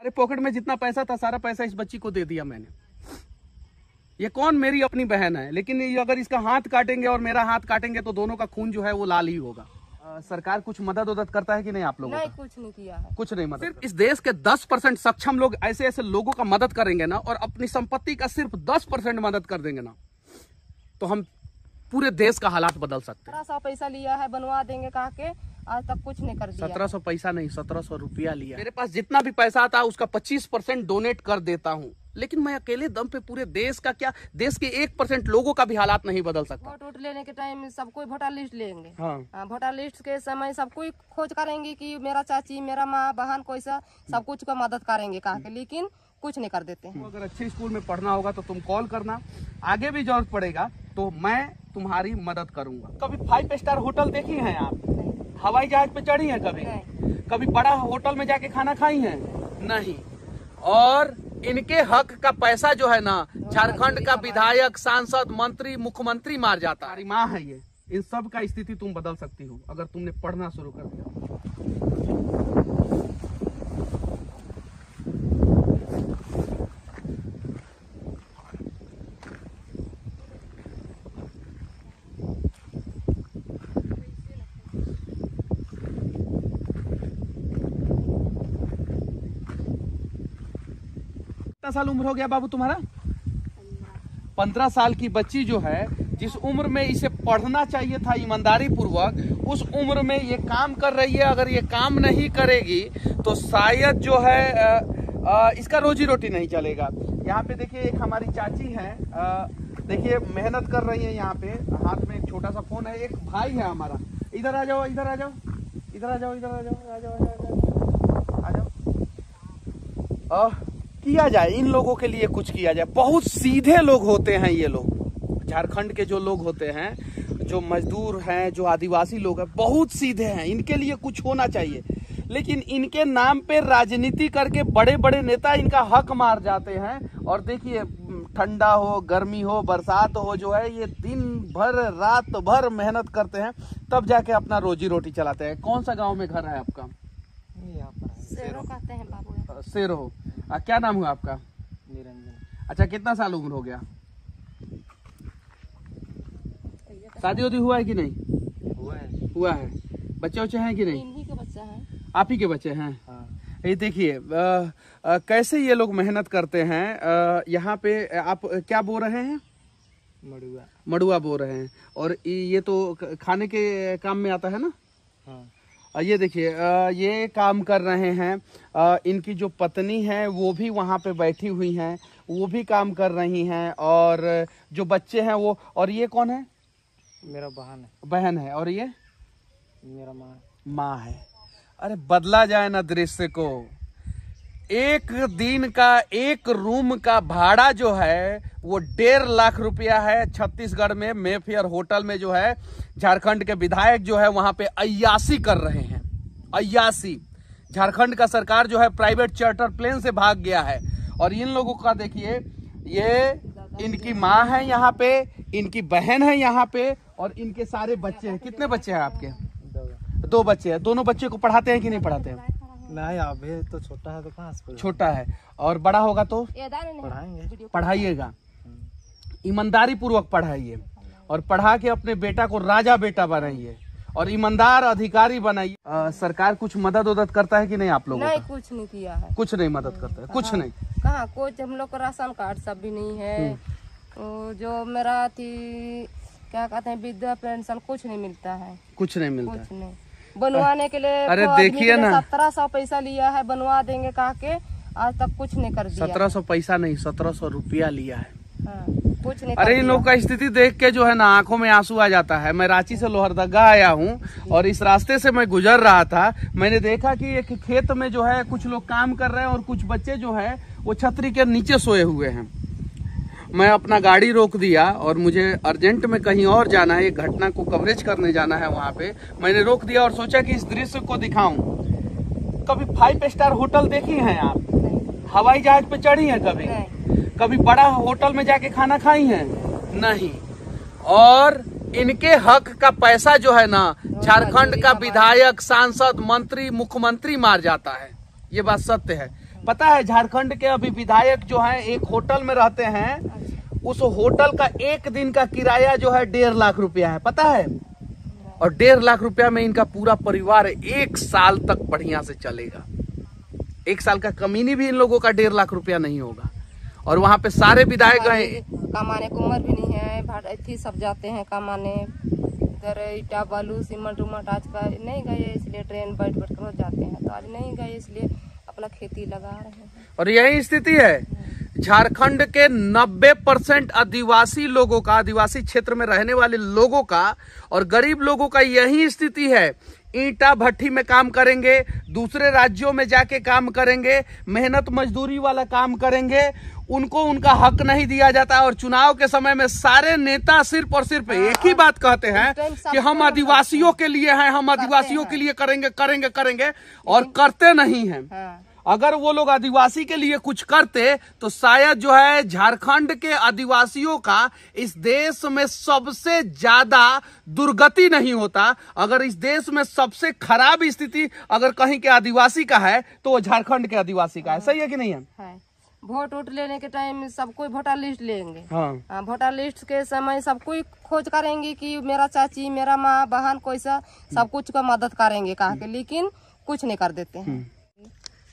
अरे पॉकेट में जितना पैसा था सारा पैसा इस बच्ची को दे दिया मैंने। ये कौन, मेरी अपनी बहन है, लेकिन ये अगर इसका हाथ काटेंगे और मेरा हाथ काटेंगे तो दोनों का खून जो है वो लाल ही होगा। सरकार कुछ मदद करता है कि नहीं आप लोगों नहीं, कुछ नहीं किया है। कुछ नहीं मदद। सिर्फ इस देश के 10% सक्षम लोग ऐसे ऐसे लोगों का मदद करेंगे ना, और अपनी संपत्ति का सिर्फ 10% मदद कर देंगे ना, तो हम पूरे देश का हालात बदल सकते हैं। 1700 पैसा लिया है, बनवा देंगे कहा के, आज तक कुछ नहीं कर दिया। 1700 पैसा नहीं, 1700 रुपया लिया। मेरे पास जितना भी पैसा आता है उसका 25% डोनेट कर देता हूँ, लेकिन मैं अकेले दम पे पूरे देश का क्या, देश के 1% लोगों का भी हालात नहीं बदल सकता। वोट लेने के टाइम सब कोई वोटर लिस्ट लेंगे। हाँ। वोटर लिस्ट के समय सब कोई खोज करेंगे कि मेरा चाची, मेरा माँ, बहन कोई सा, सब कुछ का मदद करेंगे कहा के, लेकिन कुछ नहीं कर देते हैं। अगर अच्छे स्कूल में पढ़ना होगा तो तुम कॉल करना, आगे भी जरूरत पड़ेगा तो मैं तुम्हारी मदद करूंगा। कभी 5 स्टार होटल देखी हैं आप? हवाई जहाज पे चढ़ी हैं कभी? कभी बड़ा होटल में जाके खाना खाई हैं? नहीं। और इनके हक का पैसा जो है ना, झारखंड का विधायक, सांसद, मंत्री, मुख्यमंत्री मार जाता है। माँ है ये, इन सब का स्थिति तुम बदल सकती हो अगर तुमने पढ़ना शुरू कर दिया। कितना साल उम्र हो गया बाबू तुम्हारा? 15 साल की बच्ची जो है, जिस उम्र में इसे पढ़ना चाहिए था ईमानदारी पूर्वक, उस उम्र में ये काम कर रही है। अगर ये काम नहीं करेगी तो शायद जो है इसका रोजी रोटी नहीं चलेगा। यहाँ पे देखिए एक हमारी चाची है, देखिए मेहनत कर रही है। यहाँ पे हाथ में एक छोटा सा फोन है। एक भाई है हमारा, इधर आ जाओ, इधर आ जाओ, इधर आ जाओ, इधर आ जाओ, आ जाओ, आ जाओ। किया जाए, इन लोगों के लिए कुछ किया जाए। बहुत सीधे लोग होते हैं ये लोग, झारखंड के जो लोग होते हैं, जो मजदूर हैं, जो आदिवासी लोग हैं, बहुत सीधे हैं। इनके लिए कुछ होना चाहिए, लेकिन इनके नाम पे राजनीति करके बड़े बड़े नेता इनका हक मार जाते हैं। और देखिए ठंडा हो, गर्मी हो, बरसात हो, जो है ये दिन भर रात भर मेहनत करते हैं, तब जाके अपना रोजी रोटी चलाते हैं। कौन सा गाँव में घर है आपका? शेरो कहते हैं बाबू। शेरो। क्या नाम हुआ आपका? निरंजन। अच्छा, कितना साल उम्र हो गया? शादी वादी हुआ है कि नहीं? हुआ है। बच्चे उच्चे हैं कि नहीं? इन्हीं के बच्चा है। आप ही के बच्चे हैं? हाँ। ये देखिए कैसे ये लोग मेहनत करते हैं। यहाँ पे आप क्या बो रहे हैं? मड़ुआ बो रहे हैं। और ये तो खाने के काम में आता है ना? हाँ। ये देखिए ये काम कर रहे हैं। इनकी जो पत्नी है वो भी वहाँ पे बैठी हुई हैं, वो भी काम कर रही हैं। और जो बच्चे हैं वो, और ये कौन है? मेरा बहन है। और ये मेरा माँ है। अरे बदला जाए ना दृश्य को। एक दिन का एक रूम का भाड़ा जो है वो 1.5 लाख रुपया है। छत्तीसगढ़ में मेफेयर होटल में जो है झारखंड के विधायक जो है वहां पे अय्यासी कर रहे हैं। अय्यासी। झारखंड का सरकार जो है प्राइवेट चार्टर प्लेन से भाग गया है। और इन लोगों का देखिए, ये इनकी माँ है यहाँ पे, इनकी बहन है यहाँ पे, और इनके सारे बच्चे हैं। कितने बच्चे हैं आपके? 2 बच्चे हैं। दोनों बच्चे को पढ़ाते हैं कि नहीं पढ़ाते हैं? नहीं, अभी तो छोटा है तो कहाँ से? छोटा है, और बड़ा होगा तो पढ़ाएंगे। पढ़ाइएगा, ईमानदारी पूर्वक पढ़ाइए, और पढ़ा के अपने बेटा को राजा बेटा बनाइए, और ईमानदार अधिकारी बनाइए। सरकार कुछ मदद करता है कि नहीं आप लोगों? नहीं, कुछ नहीं किया है। कुछ नहीं मदद करता है, कुछ नहीं। कहाँ कुछ, हम लोग को राशन कार्ड सब भी नहीं है। जो मेरा थी क्या कहते हैं, वृद्धा पेंशन, कुछ नहीं मिलता है। कुछ नहीं मिलता। कुछ नहीं। बनवाने के लिए अरे तो देखिए ना, 1700 पैसा लिया है, बनवा देंगे कहा के, आज तक कुछ नहीं कर दिया। 1700 पैसा नहीं, 1700 रुपया लिया है। हाँ, कुछ नहीं। अरे इन लोग का स्थिति देख के जो है ना आंखों में आंसू आ जाता है। मैं रांची से लोहरदगा आया हूँ, और इस रास्ते से मैं गुजर रहा था। मैंने देखा कि एक खेत में जो है कुछ लोग काम कर रहे हैं, और कुछ बच्चे जो है वो छतरी के नीचे सोए हुए हैं। मैं अपना गाड़ी रोक दिया, और मुझे अर्जेंट में कहीं और जाना है, एक घटना को कवरेज करने जाना है वहां पे। मैंने रोक दिया और सोचा कि इस दृश्य को दिखाऊं। कभी 5 स्टार होटल देखी हैं आप? हवाई जहाज पे चढ़ी हैं कभी? कभी बड़ा होटल में जाके खाना खाई हैं? नहीं। और इनके हक का पैसा जो है ना, झारखंड का विधायक, सांसद, मंत्री, मुख्यमंत्री मार जाता है। ये बात सत्य है। पता है झारखंड के अभी विधायक जो हैं एक होटल में रहते हैं, उस होटल का एक दिन का किराया जो है 1.5 लाख रुपया है, पता है। और 1.5 लाख रुपया में इनका पूरा परिवार 1 साल तक बढ़िया से चलेगा। 1 साल का कमीनी भी इन लोगों का 1.5 लाख रुपया नहीं होगा। और वहाँ पे सारे विधायक गए, कमाने को उम्र भी नहीं है, भाड़ सब जाते हैं कमाने, इधर ईटा बालू सीमेंट उमट आज का नहीं गए, इसलिए ट्रेन बैठ बैठ कर जाते हैं, तो आज नहीं गए इसलिए अपना खेती लगा रहे हैं। और यही स्थिति है झारखंड के 90% आदिवासी लोगों का, आदिवासी क्षेत्र में रहने वाले लोगों का और गरीब लोगों का यही स्थिति है। ईंटा भट्टी में काम करेंगे, दूसरे राज्यों में जाके काम करेंगे, मेहनत मजदूरी वाला काम करेंगे, उनको उनका हक नहीं दिया जाता। और चुनाव के समय में सारे नेता सिर्फ और सिर्फ एक ही बात कहते हैं कि हम आदिवासियों के लिए हैं, हम आदिवासियों के लिए करेंगे करेंगे करेंगे, और करते नहीं हैं। अगर वो लोग आदिवासी के लिए कुछ करते तो शायद जो है झारखंड के आदिवासियों का इस देश में सबसे ज्यादा दुर्गति नहीं होता। अगर इस देश में सबसे खराब स्थिति अगर कहीं के आदिवासी का है तो वो झारखंड के आदिवासी का है। सही है कि नहीं है? वोट वोट लेने के टाइम सब कोई वोटर लिस्ट लेंगे। हाँ, वोटर लिस्ट के समय सब कोई खोज करेंगे कि मेरा चाची, मेरा माँ, बहन, कोई सा सब कुछ का मदद करेंगे कहा के, लेकिन कुछ नहीं कर देते हैं।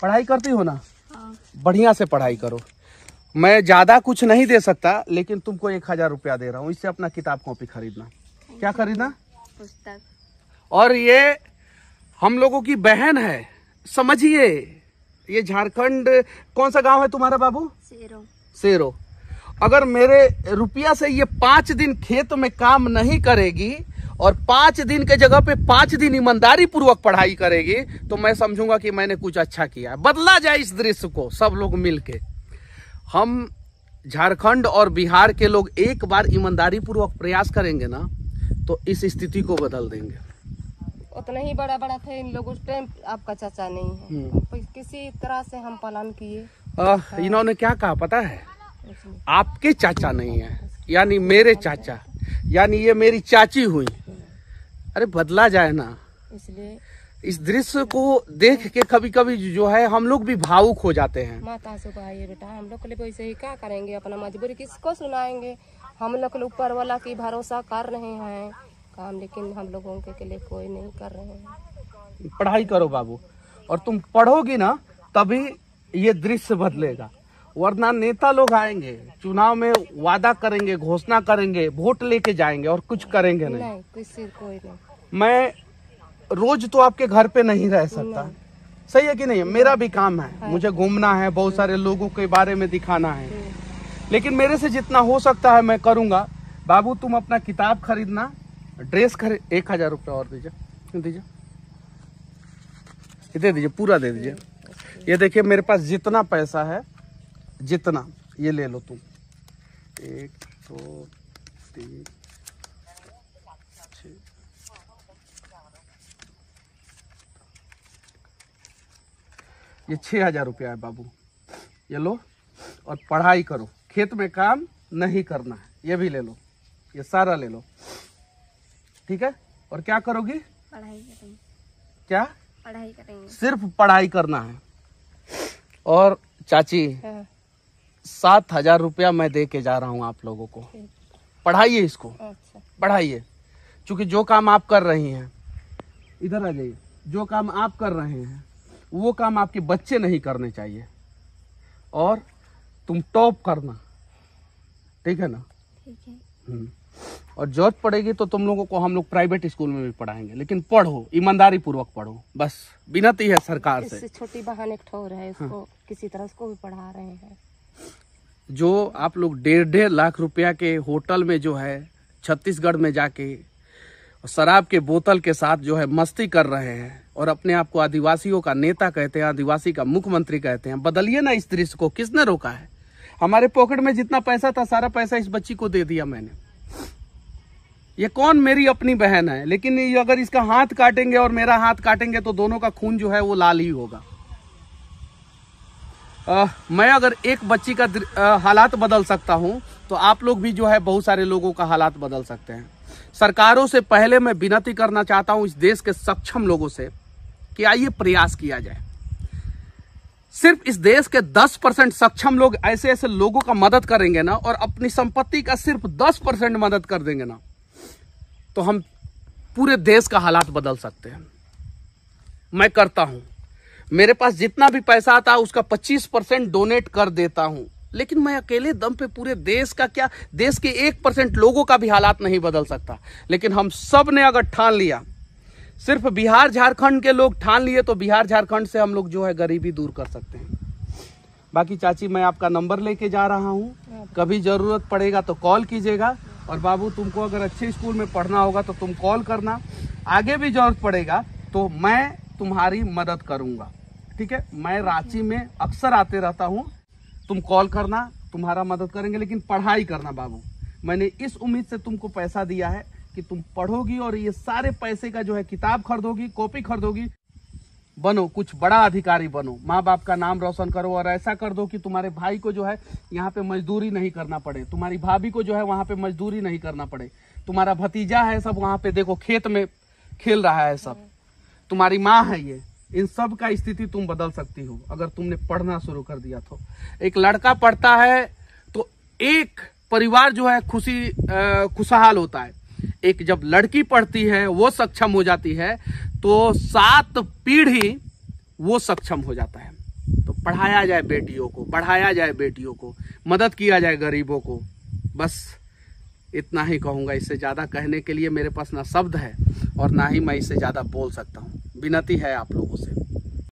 पढ़ाई करती हो ना? हाँ। बढ़िया से पढ़ाई करो। मैं ज्यादा कुछ नहीं दे सकता, लेकिन तुमको 1000 रुपया दे रहा हूँ, इससे अपना किताब कॉपी खरीदना। क्या खरीदना? पुस्तक। और ये हम लोगों की बहन है, समझिए। ये झारखंड, कौन सा गांव है तुम्हारा बाबू? सेरो। अगर मेरे रुपया से ये 5 दिन खेत में काम नहीं करेगी और 5 दिन के जगह पे 5 दिन ईमानदारी पूर्वक पढ़ाई करेगी तो मैं समझूंगा कि मैंने कुछ अच्छा किया है। बदला जाए इस दृश्य को सब लोग मिलके। हम झारखंड और बिहार के लोग एक बार ईमानदारी पूर्वक प्रयास करेंगे ना तो इस स्थिति को बदल देंगे। उतना ही बड़ा बड़ा थे इन लोगों, टाइम आपका चाचा नहीं है, किसी तरह से हम पालन किए। इन्होंने क्या कहा पता है? आपके चाचा नहीं है, यानी मेरे चाचा, यानी ये मेरी चाची हुई। अरे बदला जाए ना। इसलिए इस दृश्य को देख के कभी कभी जो है हम लोग भी भावुक हो जाते हैं। माता से कहिए बेटा, हम लोग के लिए वैसे ही क्या करेंगे, अपना मजबूरी किसको सुनाएंगे। हम लोग ऊपर वाला की भरोसा कर रहे हैं काम, लेकिन हम लोगों के लिए कोई नहीं कर रहे हैं। पढ़ाई करो बाबू, और तुम पढ़ोगी ना तभी ये दृश्य बदलेगा। वरना नेता लोग आएंगे, चुनाव में वादा करेंगे, घोषणा करेंगे, वोट लेके जाएंगे और कुछ करेंगे नहीं। किसी कोई नहीं। मैं रोज तो आपके घर पे नहीं रह सकता, सही है कि नहीं? मेरा भी काम है, मुझे घूमना है, बहुत सारे लोगों के बारे में दिखाना है, लेकिन मेरे से जितना हो सकता है मैं करूंगा। बाबू तुम अपना किताब खरीदना, ड्रेस खरीद, 1000 रुपया और दीजिए, दे दीजिए, पूरा दे दीजिए। ये देखिए मेरे पास जितना पैसा है, जितना ये ले लो तुम। 1 2 3 6 ये 6000 रुपया है बाबू, ये लो और पढ़ाई करो। खेत में काम नहीं करना है, ये भी ले लो, ये सारा ले लो, ठीक है? और क्या करोगी? पढ़ाई करेंगे। क्या? पढ़ाई करेंगे, सिर्फ पढ़ाई करना है। और चाची 7000 रुपया मैं दे के जा रहा हूँ आप लोगों को, पढ़ाइए इसको। अच्छा। पढ़ाइए, क्योंकि जो काम आप कर रही हैं, इधर आ जाइए, जो काम आप कर रहे हैं वो काम आपके बच्चे नहीं करने चाहिए। और तुम टॉप करना, ठीक है ना? ठीक है। और जरूरत पड़ेगी तो तुम लोगों को हम लोग प्राइवेट स्कूल में भी पढ़ाएंगे, लेकिन पढ़ो, ईमानदारी पूर्वक पढ़ो, बस विनती है सरकार से। इससे छोटी बहन एक ठोर है, उसको किसी तरह उसको भी पढ़ा रहे हैं। जो आप लोग 1.5 लाख रुपया के होटल में जो है छत्तीसगढ़ में जाके शराब के बोतल के साथ जो है मस्ती कर रहे हैं और अपने आप को आदिवासियों का नेता कहते हैं, आदिवासी का मुख्यमंत्री कहते हैं, बदलिए ना इस दृश्य को। किसने रोका है? हमारे पॉकेट में जितना पैसा था सारा पैसा इस बच्ची को दे दिया मैंने। ये कौन? मेरी अपनी बहन है, लेकिन अगर इसका हाथ काटेंगे और मेरा हाथ काटेंगे तो दोनों का खून जो है वो लाल ही होगा। मैं अगर एक बच्ची का हालात बदल सकता हूं तो आप लोग भी जो है बहुत सारे लोगों का हालात बदल सकते हैं। सरकारों से पहले मैं विनती करना चाहता हूं इस देश के सक्षम लोगों से कि आइए प्रयास किया जाए। सिर्फ इस देश के 10% सक्षम लोग ऐसे ऐसे लोगों का मदद करेंगे ना, और अपनी संपत्ति का सिर्फ 10% मदद कर देंगे ना, तो हम पूरे देश का हालात बदल सकते हैं। मैं करता हूं, मेरे पास जितना भी पैसा आता है उसका 25% डोनेट कर देता हूं, लेकिन मैं अकेले दम पे पूरे देश का क्या, देश के 1% लोगों का भी हालात नहीं बदल सकता। लेकिन हम सब ने अगर ठान लिया, सिर्फ बिहार झारखंड के लोग ठान लिए, तो बिहार झारखंड से हम लोग जो है गरीबी दूर कर सकते हैं। बाकी चाची मैं आपका नंबर लेके जा रहा हूँ, कभी जरूरत पड़ेगा तो कॉल कीजिएगा। और बाबू तुमको अगर अच्छे स्कूल में पढ़ना होगा तो तुम कॉल करना, आगे भी जरूरत पड़ेगा तो मैं तुम्हारी मदद करूंगा, ठीक है। मैं रांची में अक्सर आते रहता हूँ, तुम कॉल करना, तुम्हारा मदद करेंगे, लेकिन पढ़ाई करना बाबू। मैंने इस उम्मीद से तुमको पैसा दिया है कि तुम पढ़ोगी और ये सारे पैसे का जो है किताब खरीदोगी, कॉपी खरीदोगी, बनो, कुछ बड़ा अधिकारी बनो, माँ बाप का नाम रोशन करो, और ऐसा कर दो कि तुम्हारे भाई को जो है यहाँ पे मजदूरी नहीं करना पड़े, तुम्हारी भाभी को जो है वहाँ पे मजदूरी नहीं करना पड़े, तुम्हारा भतीजा है सब वहाँ पे देखो खेत में खेल रहा है सब, तुम्हारी माँ है ये, इन सब का स्थिति तुम बदल सकती हो अगर तुमने पढ़ना शुरू कर दिया तो। एक लड़का पढ़ता है तो एक परिवार जो है खुशहाल होता है, एक जब लड़की पढ़ती है वो सक्षम हो जाती है तो 7 पीढ़ी वो सक्षम हो जाता है। तो पढ़ाया जाए बेटियों को, बढ़ाया जाए बेटियों को, मदद किया जाए गरीबों को। बस इतना ही कहूंगा, इससे ज्यादा कहने के लिए मेरे पास ना शब्द है और ना ही मैं इससे ज्यादा बोल सकता हूँ। विनती है आप लोगों से।